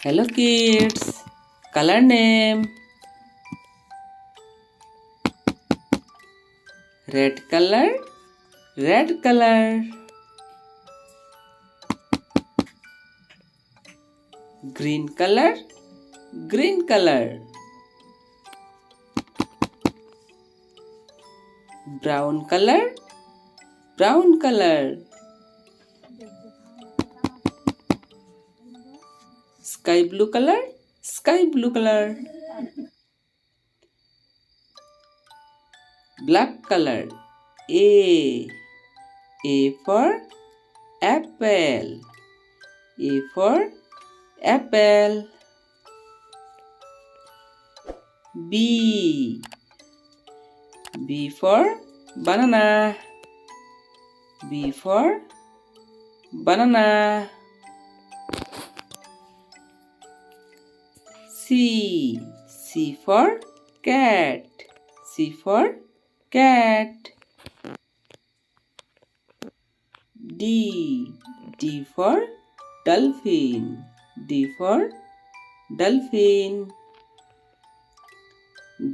Hello kids. Color name. Red color. Red color. Green color. Green color. Brown color. Brown color. Sky blue color. Sky blue color. Black color. A. A for apple. A for apple. B. B for banana. B for banana. C. C for cat. C for cat. D. D for dolphin. D for dolphin.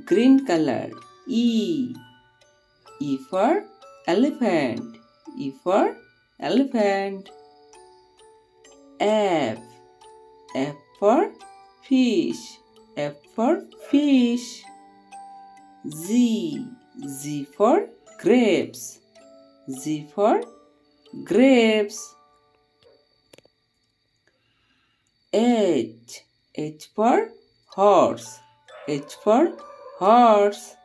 Green color. E. E for elephant. E for elephant. F. F for fish. F for fish. Z. Z for grapes. Z for grapes. H. H for horse. H for horse.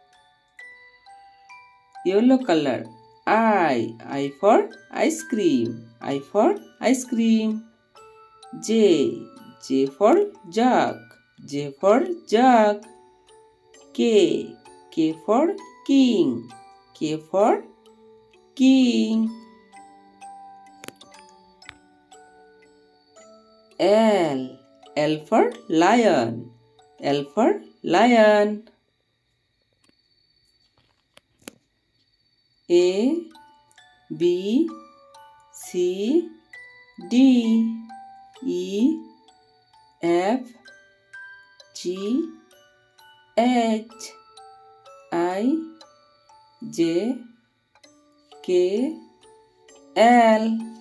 Yellow color. I. I for ice cream. I for ice cream. J. J for jug. J for jug. K. K for king. K for king. L. L for lion. L for lion. A. B. C. D. E. F. G. H. I. J. K. L.